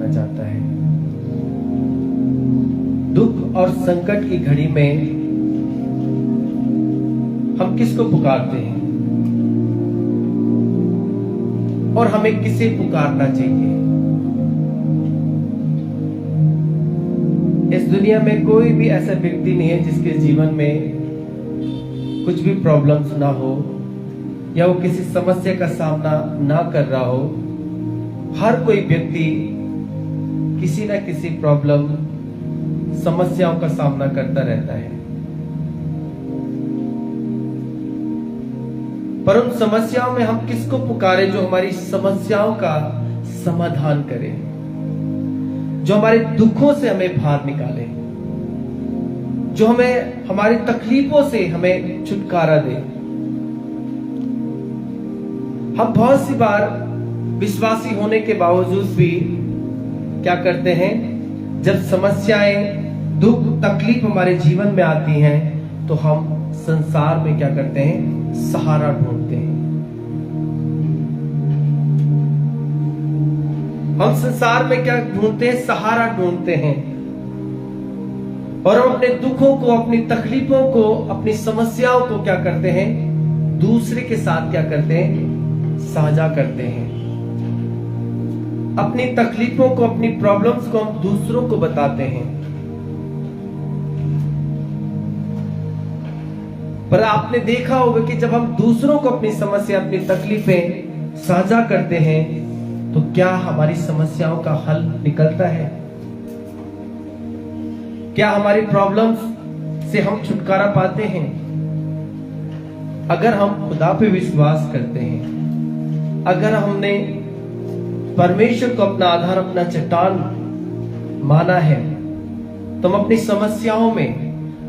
दिखाना चाहता है। दुख और संकट की घड़ी में हम किसको पुकारते हैं और हमें किसे पुकारना चाहिए? इस दुनिया में कोई भी ऐसा व्यक्ति नहीं है जिसके जीवन में कुछ भी प्रॉब्लम्स ना हो या वो किसी समस्या का सामना ना कर रहा हो। हर कोई व्यक्ति किसी ना किसी प्रॉब्लम, समस्याओं का सामना करता रहता है। पर उन समस्याओं में हम किसको पुकारें जो हमारी समस्याओं का समाधान करे, जो हमारे दुखों से हमें बाहर निकाले, जो हमें हमारी तकलीफों से हमें छुटकारा दे। हम बहुत सी बार विश्वासी होने के बावजूद भी क्या करते हैं, जब समस्याएं, दुख, तकलीफ हमारे जीवन में आती हैं तो हम संसार में क्या करते हैं, सहारा ढूंढते हैं। हम संसार में क्या ढूंढते हैं, सहारा ढूंढते हैं। और हम अपने दुखों को, अपनी तकलीफों को, अपनी समस्याओं को क्या करते हैं, दूसरे के साथ क्या करते हैं, साझा करते हैं। अपनी तकलीफों को, अपनी प्रॉब्लम्स को हम दूसरों को बताते हैं। पर आपने देखा होगा कि जब हम दूसरों को अपनी समस्या, अपनी तकलीफें साझा करते हैं तो क्या हमारी समस्याओं का हल निकलता है? क्या हमारी प्रॉब्लम्स से हम छुटकारा पाते हैं? अगर हम खुदा पे विश्वास करते हैं, अगर हमने परमेश्वर को अपना आधार, अपना चट्टान माना है, तो हम अपनी समस्याओं में,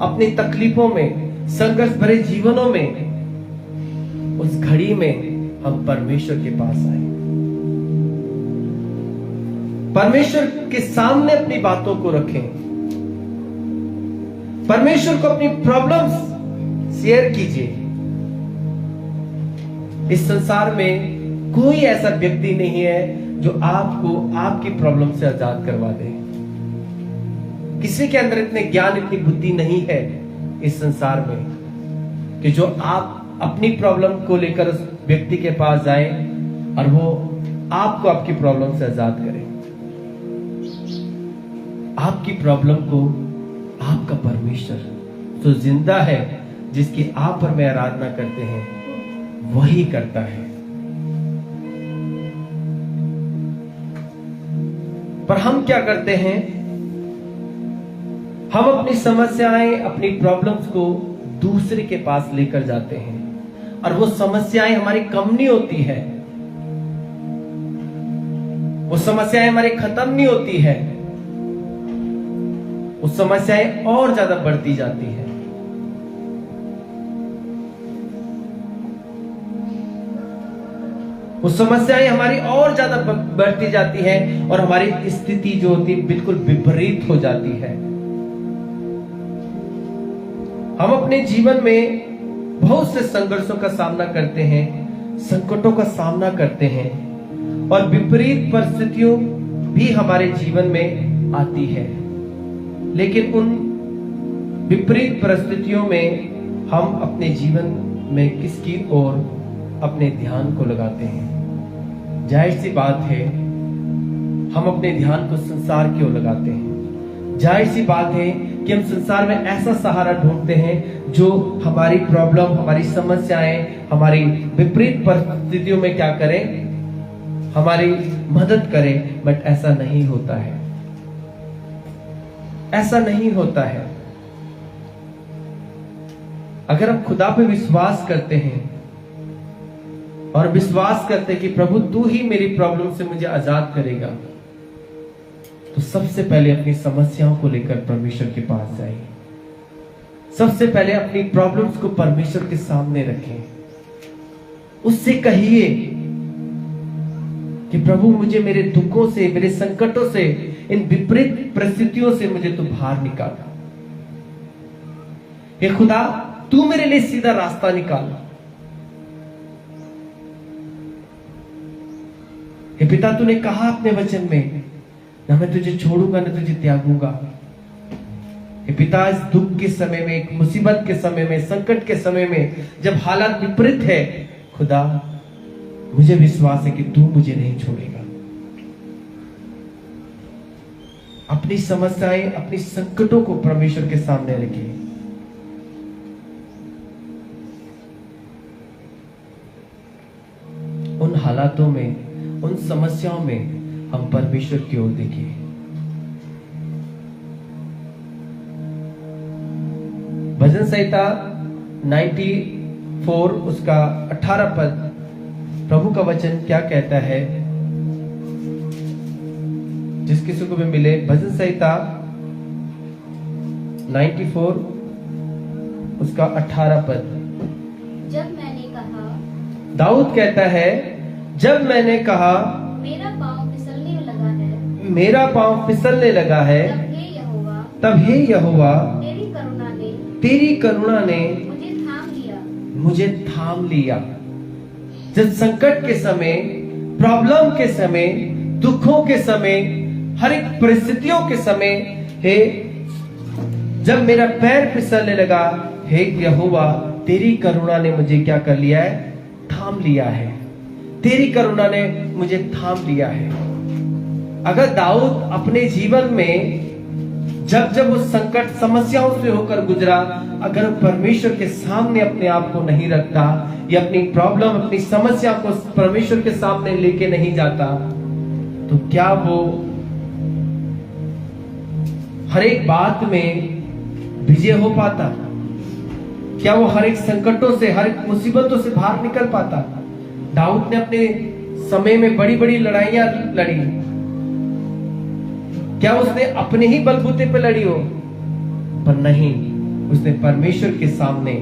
अपनी तकलीफों में, संघर्ष भरे जीवनों में, उस घड़ी में हम परमेश्वर के पास आए, परमेश्वर के सामने अपनी बातों को रखें, परमेश्वर को अपनी प्रॉब्लम्स शेयर कीजिए। इस संसार में कोई ऐसा व्यक्ति नहीं है जो आपको आपकी प्रॉब्लम से आजाद करवा दे। किसी के अंदर इतने ज्ञान, इतनी बुद्धि नहीं है इस संसार में कि जो आप अपनी प्रॉब्लम को लेकर उस व्यक्ति के पास जाए और वो आपको आपकी प्रॉब्लम से आजाद करे। आपकी प्रॉब्लम को आपका परमेश्वर जो जिंदा है, जिसकी आप और मैं आराधना करते हैं, वही करता है। पर हम क्या करते हैं, हम अपनी समस्याएं, अपनी प्रॉब्लम्स को दूसरे के पास लेकर जाते हैं और वो समस्याएं हमारी कम नहीं होती है, वो समस्याएं हमारी खत्म नहीं होती है, वो समस्याएं और ज्यादा बढ़ती जाती है। वो समस्याएं हमारी और ज्यादा बढ़ती जाती है और हमारी स्थिति जो होती है बिल्कुल विपरीत हो जाती है। हम अपने जीवन में बहुत से संघर्षों का सामना करते हैं, संकटों का सामना करते हैं और विपरीत परिस्थितियों भी हमारे जीवन में आती है। लेकिन उन विपरीत परिस्थितियों में हम अपने जीवन में किसकी ओर अपने ध्यान को लगाते हैं? जाहिर सी बात है, हम अपने ध्यान को संसार की ओर लगाते हैं। जाहिर सी बात है कि हम संसार में ऐसा सहारा ढूंढते हैं जो हमारी प्रॉब्लम, हमारी समस्याएं, हमारी विपरीत परिस्थितियों में क्या करें, हमारी मदद करें। बट ऐसा नहीं होता है, ऐसा नहीं होता है। अगर हम खुदा पे विश्वास करते हैं और विश्वास करते हैं कि प्रभु तू ही मेरी प्रॉब्लम से मुझे आजाद करेगा, तो सबसे पहले अपनी समस्याओं को लेकर परमेश्वर के पास जाइए। सबसे पहले अपनी प्रॉब्लम्स को परमेश्वर के सामने रखें। उससे कहिए कि प्रभु मुझे मेरे दुखों से, मेरे संकटों से, इन विपरीत परिस्थितियों से मुझे तू बाहर निकाल। हे खुदा, तू मेरे लिए सीधा रास्ता निकाल। हे पिता, तूने कहा अपने वचन में ना मैं तुझे छोड़ूंगा ना तुझे त्यागूंगा। हे पिता, इस दुख के समय में, एक मुसीबत के समय में, संकट के समय में, जब हालात विपरीत है, खुदा मुझे विश्वास है कि तू मुझे नहीं छोड़ेगा। अपनी समस्याएं, अपनी संकटों को परमेश्वर के सामने रखिए। उन हालातों में, उन समस्याओं में हम परमेश्वर की ओर देखिए। भजन संहिता 94 उसका 18 पद, प्रभु का वचन क्या कहता है? जिस किसी को भी मिले, भजन संहिता 94 उसका 18 पद। जब मैंने कहा, दाऊद कहता है, जब मैंने कहा मेरा पांव फिसलने लगा है, मेरा पांव फिसलने लगा है, तब हे यहोवा तेरी करुणा ने मुझे थाम लिया। जब संकट के समय, प्रॉब्लम के समय, दुखों के समय, हर एक परिस्थितियों के समय, हे जब मेरा पैर फिसलने लगा, हे यहोवा तेरी करुणा ने मुझे क्या कर लिया है? थाम लिया है। तेरी करुणा ने मुझे थाम लिया है। अगर दाऊद अपने जीवन में जब जब उस संकट समस्याओं से होकर गुजरा, अगर परमेश्वर के सामने अपने आप को नहीं रखता या अपनी प्रॉब्लम, अपनी समस्या को परमेश्वर के सामने लेके नहीं जाता, तो क्या वो हर एक बात में विजय हो पाता? क्या वो हर एक संकटों से, हर एक मुसीबतों से बाहर निकल पाता? दाऊद ने अपने समय में बड़ी बड़ी लड़ाइयां लड़ी। क्या उसने अपने ही बलबूते पे लड़ी हो? पर नहीं, उसने परमेश्वर के सामने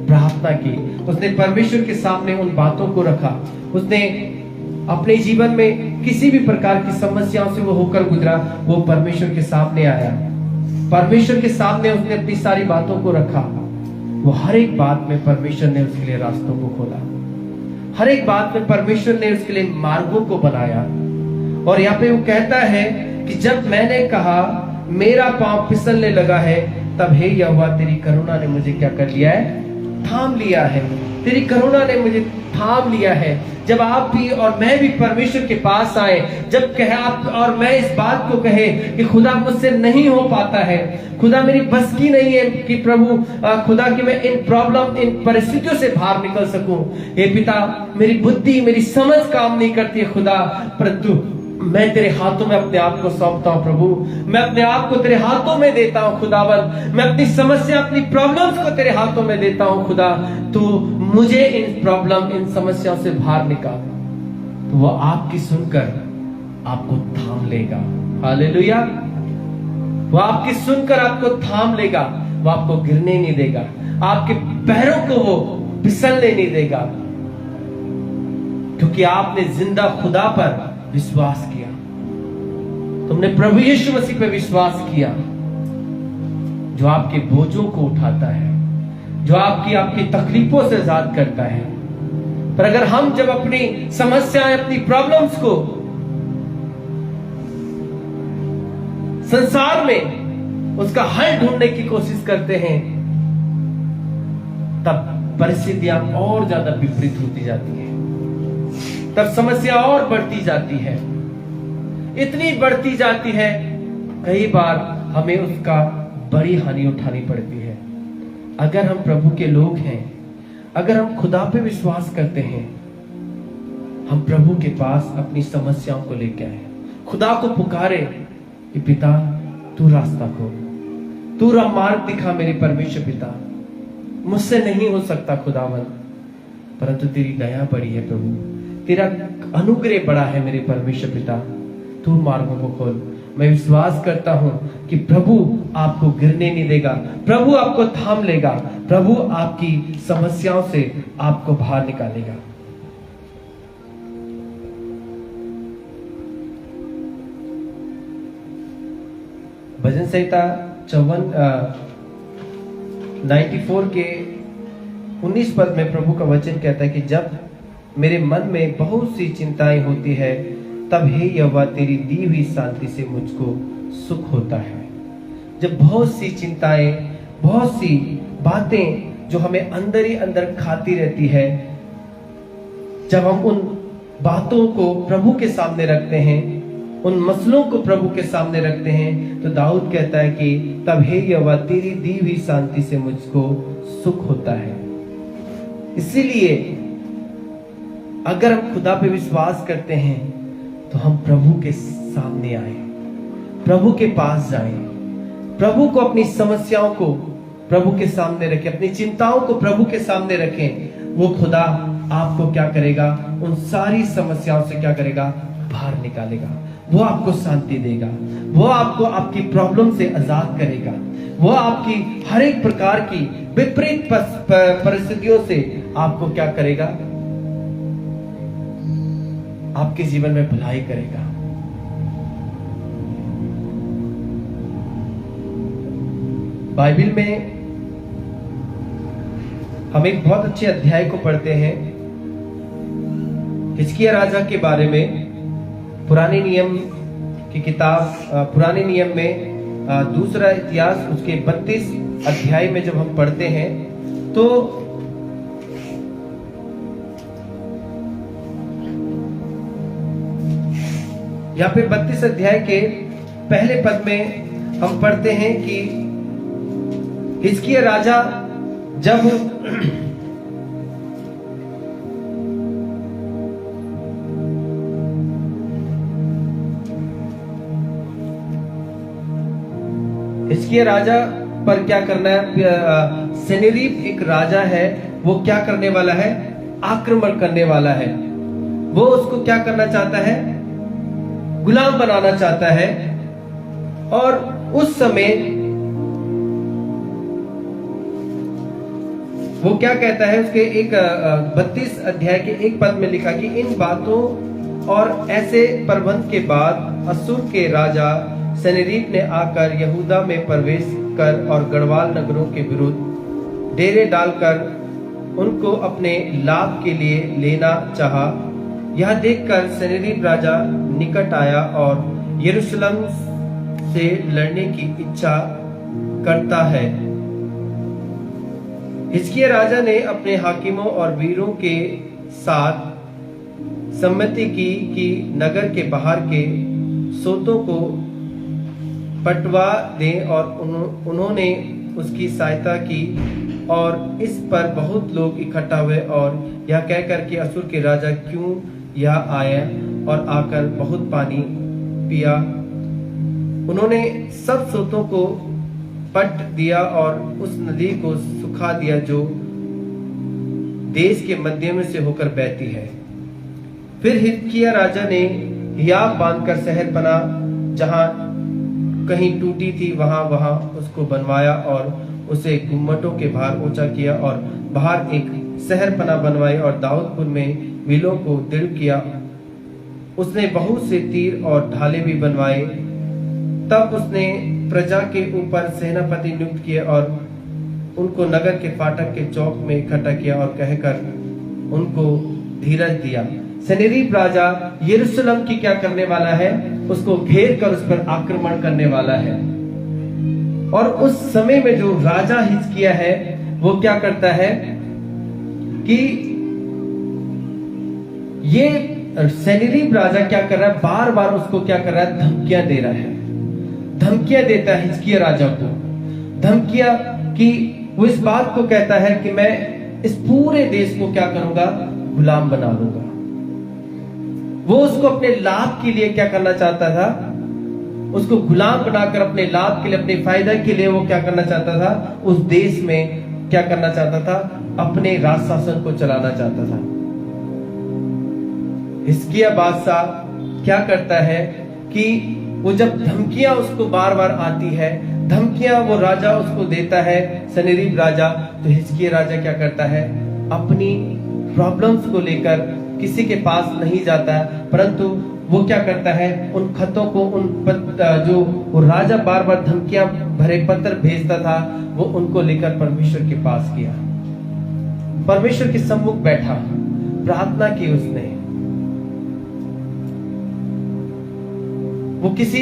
प्रार्थना की, उसने परमेश्वर के सामने उन बातों को रखा। उसने अपने जीवन में किसी भी प्रकार की समस्याओं से वो होकर गुजरा, वो परमेश्वर के सामने आया, परमेश्वर के सामने उसने अपनी सारी बातों को रखा। वो हर एक बात में परमेश्वर ने उसके लिए रास्तों को खोला, हर एक बात में परमेश्वर ने उसके लिए मार्गों को बनाया। और यहाँ पे वो कहता है कि जब मैंने कहा मेरा पांव फिसलने लगा है, तब हे यहोवा तेरी करुणा ने मुझे क्या कर लिया है? थाम लिया है। तेरी करुणा ने मुझे थाम लिया है। जब आप भी और मैं भी परमेश्वर के पास आए, जब कहे आप और मैं इस बात को कहे कि खुदा मुझसे नहीं हो पाता है, खुदा मेरी बस की नहीं है कि प्रभु खुदा कि मैं इन प्रॉब्लम, इन परिस्थितियों से बाहर निकल सकूं। हे पिता, मेरी बुद्धि, मेरी समझ काम नहीं करती है खुदा, परंतु मैं तेरे हाथों में अपने आप को सौंपता हूं प्रभु। मैं अपने आप को तेरे हाथों में देता हूं खुदावन। मैं अपनी समस्या, अपनी प्रॉब्लम्स को तेरे हाथों में देता हूं खुदा। तू मुझे इन प्रॉब्लम, इन समस्याओं से बाहर निकाल। तो वो आपकी सुनकर आपको थाम लेगा। हालेलुया। वो आपकी सुनकर आपको थाम लेगा, वो आपको गिरने नहीं देगा, आपके पैरों को वो फिसलने नहीं देगा, क्योंकि आपने जिंदा खुदा पर विश्वास किया। तुमने प्रभु यीशु मसीह पे विश्वास किया, जो आपके बोझों को उठाता है, जो आपकी तकलीफों से आजाद करता है। पर अगर हम जब अपनी समस्याएं, अपनी प्रॉब्लम्स को संसार में उसका हल ढूंढने की कोशिश करते हैं, तब परिस्थितियां और ज्यादा विपरीत होती जाती है, तब समस्या और बढ़ती जाती है, इतनी बढ़ती जाती है, कई बार हमें उसका बड़ी हानि उठानी पड़ती है। अगर हम प्रभु के लोग हैं, अगर हम खुदा पे विश्वास करते हैं, हम प्रभु के पास अपनी समस्याओं को लेकर आए, खुदा को पुकारे कि पिता तू रास्ता खोल, तू मार्ग दिखा मेरे परमेश्वर पिता। मुझसे नहीं हो सकता खुदावन, परंतु तेरी दया बड़ी है प्रभु, तेरा अनुग्रह बड़ा है मेरे परमेश्वर पिता। तू मार्गों को खोल। मैं विश्वास करता हूं कि प्रभु आपको गिरने नहीं देगा, प्रभु आपको थाम लेगा, प्रभु आपकी समस्याओं से आपको बाहर निकालेगा। भजन संहिता 94 के 19 पद में प्रभु का वचन कहता है कि जब मेरे मन में बहुत सी चिंताएं होती है, तब हे यहोवा तेरी दी हुई शांति से मुझको सुख होता है। जब बहुत सी चिंताएं, बहुत सी बातें जो हमें अंदर ही अंदर खाती रहती है, जब हम उन बातों को प्रभु के सामने रखते हैं, उन मसलों को प्रभु के सामने रखते हैं, तो दाऊद कहता है कि तब हे यहोवा तेरी दी हुई शांति से मुझको सुख होता है। इसीलिए अगर हम खुदा पे विश्वास करते हैं तो हम प्रभु के सामने आए, प्रभु के पास जाएं, प्रभु को अपनी समस्याओं को प्रभु के सामने रखें, अपनी चिंताओं को प्रभु के सामने रखें। वो खुदा आपको क्या करेगा, उन सारी समस्याओं से क्या करेगा, बाहर निकालेगा। वो आपको शांति देगा, वो आपको आपकी प्रॉब्लम से आजाद करेगा, वो आपकी हर एक प्रकार की विपरीत परिस्थितियों से आपको क्या करेगा, आपके जीवन में भलाई करेगा। बाइबल में हम एक बहुत अच्छे अध्याय को पढ़ते हैं, हिजकिय्याह राजा के बारे में। पुराने नियम की किताब, पुराने नियम में दूसरा इतिहास उसके 32 अध्याय में जब हम पढ़ते हैं तो यहाँ पे 32 अध्याय के पहले पद में हम पढ़ते हैं कि हिजकिय्याह राजा जब हिजकिय्याह राजा पर क्या करना है, सन्हेरीब एक राजा है, वो क्या करने वाला है, आक्रमण करने वाला है। वो उसको क्या करना चाहता है, गुलाम बनाना चाहता है। और उस समय वो क्या कहता है, उसके एक 32 अध्याय के एक पद में लिखा कि इन बातों और ऐसे प्रबंध के बाद अश्शूर के राजा सन्हेरीब ने आकर यहूदा में प्रवेश कर और गढ़वाल नगरों के विरुद्ध डेरे डालकर उनको अपने लाभ के लिए लेना चाहा। यह देखकर सन्हेरीब राजा निकट आया और यरूशलेम से लड़ने की इच्छा करता है। हिजकिय्याह राजा ने अपने हाकिमों और वीरों के साथ सम्मति की कि नगर के बाहर के सोतों को पटवा दें, और उन्होंने उसकी सहायता की। और इस पर बहुत लोग इकट्ठा हुए और यह कहकर कि अश्शूर के राजा क्यों यह आए और आकर बहुत पानी पिया। उन्होंने सब सोतों को पट दिया और उस नदी को सुखा दिया जो देश के मध्य में से होकर बहती है। फिर हिजकिय्याह राजा ने हियाव बांधकर शहर बना, जहां कहीं टूटी थी वहां उसको बनवाया और उसे गुम्मटों के बाहर ऊंचा किया और बाहर एक शहर पना बनवाई और दाऊदपुर में विलों को दृढ़ किया। उसने बहुत से तीर और ढाले भी बनवाए। तब उसने प्रजा के ऊपर सेनापति नियुक्त किए और उनको नगर के फाटक के चौक में इकट्ठा किया और कहकर उनको धीरज दिया। सन्हेरीब राजा यरूशलेम की क्या करने वाला है, उसको घेर कर उस पर आक्रमण करने वाला है। और उस समय में जो राजा हिजकिय्याह है वो क्या करता है कि ये सन्हेरीब राजा क्या कर रहा है, बार बार उसको क्या कर रहा है, धमकियां दे रहा है। धमकियां देता है हिजकिय्याह राजा को, धमकियां कि वो इस बात को कहता है कि मैं इस पूरे देश को क्या करूंगा, गुलाम बना लूंगा। वो उसको अपने लाभ के लिए क्या करना चाहता था, उसको गुलाम बनाकर अपने लाभ के लिए, अपने फायदा के लिए वो क्या करना चाहता था, उस देश में क्या करना चाहता था, अपने राज शासन को चलाना चाहता था। हिजकिय्याह बादशाह क्या करता है कि वो जब धमकियां उसको बार बार आती है, धमकियां वो राजा उसको देता है, सन्हेरीब राजा, तो हिजकिय्याह राजा क्या करता है, अपनी प्रॉब्लम्स को लेकर किसी के पास नहीं जाता, परंतु वो क्या करता है, उन खतों को, जो वो राजा बार बार धमकियां भरे पत्र भेजता था, वो उनको लेकर परमेश्वर के पास किया, परमेश्वर के सम्मुख बैठा, प्रार्थना की उसने। वो किसी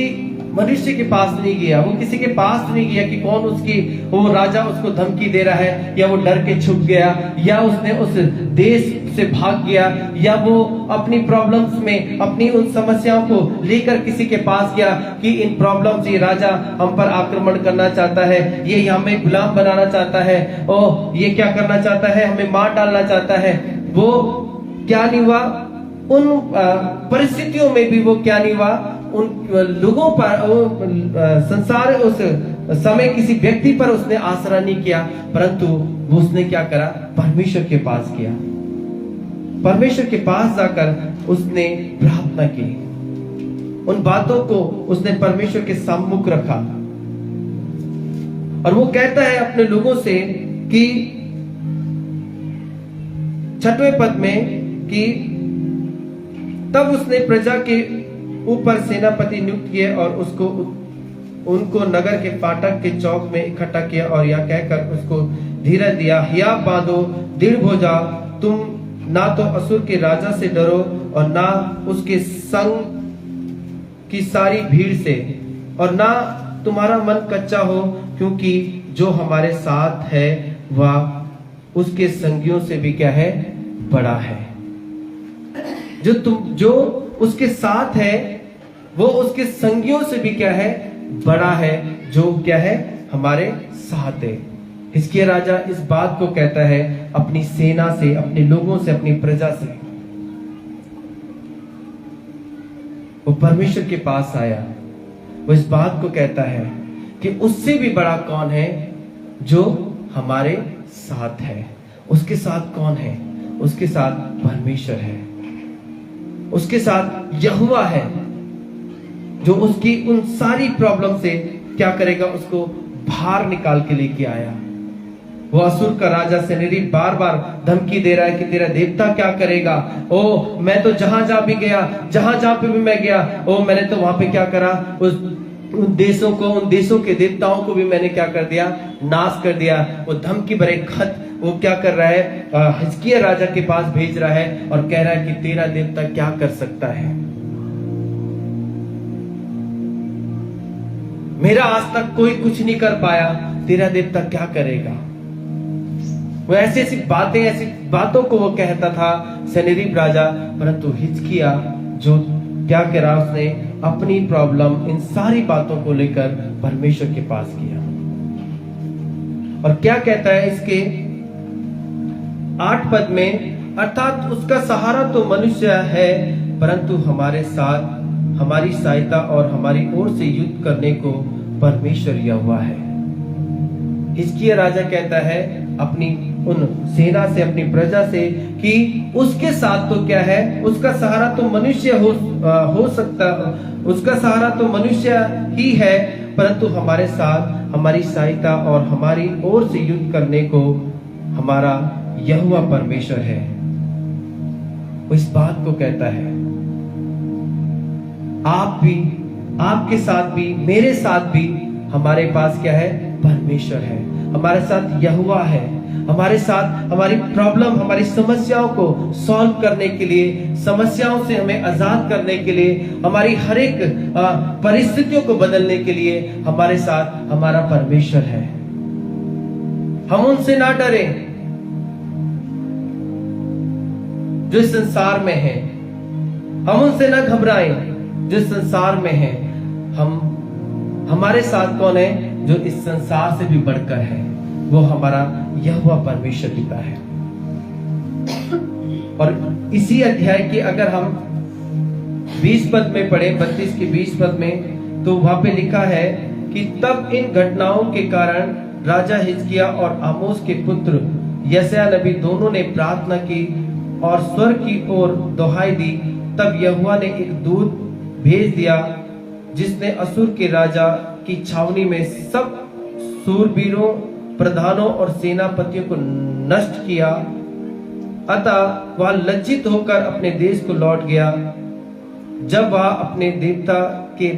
मनुष्य के पास नहीं गया, वो किसी के पास नहीं गया कि कौन उसकी वो राजा उसको धमकी दे रहा है, या वो डर के छुप गया, या उसने उस देश से भाग गया, या वो अपनी प्रॉब्लम्स में अपनी उन समस्याओं को लेकर किसी के पास गया कि इन प्रॉब्लम्स ये राजा हम पर आक्रमण करना चाहता है, ये हमें गुलाम बनाना चाहता है, और ये क्या करना चाहता है, हमें मार डालना चाहता है। वो क्या नहीं हुआ, उन परिस्थितियों में भी वो क्या नहीं हुआ, उन लोगों पर संसार उस समय किसी व्यक्ति पर उसने आसरा नहीं किया, परंतु वो उसने क्या करा, परमेश्वर के पास किया। परमेश्वर के पास जाकर उसने प्रार्थना की, उन बातों को उसने परमेश्वर के सम्मुख रखा, और वो कहता है अपने लोगों से कि 6वें पद में कि तब उसने प्रजा के ऊपर सेनापति नियुक्त किए और उनको नगर के फाटक के चौक में इकट्ठा किया, और यह कहकर उसको धीरज दिया, हियाव बांधो, दृढ़ हो जाओ, तुम ना तो असुर के राजा से डरो और ना उसके संग की सारी भीड़ से, और ना तुम्हारा मन कच्चा हो, क्योंकि जो हमारे साथ है वह उसके संगियों से भी क्या है, बड़ा है। जो उसके साथ है वो उसके संगियों से भी क्या है, बड़ा है, जो क्या है, हमारे साथ है। हिजकिय्याह राजा इस बात को कहता है अपनी सेना से, अपने लोगों से, अपनी प्रजा से। वो परमेश्वर के पास आया, वो इस बात को कहता है कि उससे भी बड़ा कौन है, जो हमारे साथ है। उसके साथ कौन है? उसके साथ परमेश्वर है, उसके साथ यहोवा है, जो उसकी उन सारी प्रॉब्लम से क्या करेगा, उसको बाहर निकाल के लेके आया। वो असुर का राजा सन्हेरीब बार बार धमकी दे रहा है कि तेरा देवता क्या करेगा, ओ मैं तो जहां जहां भी गया, जहां पे भी मैं गया, ओ मैंने तो वहां पे क्या करा, उन देशों को, उन देशों के देवताओं को भी मैंने क्या कर दिया, नाश कर दिया। वो धमकी भरे खत वो क्या कर रहा है, हिजकिय्याह राजा के पास भेज रहा है और कह रहा है कि तेरा देवता क्या कर सकता है, मेरा आज तक कोई कुछ नहीं कर पाया, तेरा देवता क्या करेगा। वो ऐसी ऐसी बातें, ऐसी बातों को वो कहता था सन्हेरीब राजा, परंतु हिजकिय्याह जो क्या कह रहा, उसने अपनी प्रॉब्लम इन सारी बातों को लेकर परमेश्वर के पास किया। और क्या कहता है इसके 8 पद में, अर्थात उसका सहारा तो मनुष्य है, परंतु हमारे साथ हमारी सहायता और हमारी ओर से युद्ध करने को परमेश्वर यहोवा है। हिजकिय्याह राजा कहता है अपनी उन सेना से, अपनी प्रजा से कि उसके साथ तो क्या है, उसका सहारा तो मनुष्य हो सकता, उसका सहारा तो मनुष्य ही है, परंतु हमारे साथ हमारी सहायता और हमारी ओर से युद्ध करने को हमारा यहोवा परमेश्वर है। वो इस बात को कहता है, आप भी, आपके साथ भी, मेरे साथ भी हमारे पास क्या है, परमेश्वर है, हमारे साथ यहोवा है, हमारे साथ हमारी प्रॉब्लम, हमारी समस्याओं को सॉल्व करने के लिए, समस्याओं से हमें आजाद करने के लिए, हमारी हर एक परिस्थितियों को बदलने के लिए हमारे साथ हमारा परमेश्वर है। हम उनसे ना डरें जो इस संसार में है, हम उनसे ना घबराएं जो इस संसार में है। हमारे साथ कौन है, जो इस संसार से भी बढ़कर है, वो हमारा यहोवा परमेश्वर पिता है। और इसी अध्याय के अगर हम 20 पद में पढ़े, 32 के 20 पद में, तो वहां पे लिखा है कि तब इन घटनाओं के कारण राजा हिजकिय्याह और आमोस के पुत्र यशायाह नबी दोनों ने प्रार्थना की और स्वर्ग की ओर दुहाई दी। तब यहोवा ने एक दूत भेज दिया जिसने असुर के राजा की छावनी में सब सूरबीरों, प्रधानों और सेनापतियों को नष्ट किया। अतः वह लज्जित होकर अपने देश को लौट गया। जब वह अपने देवता के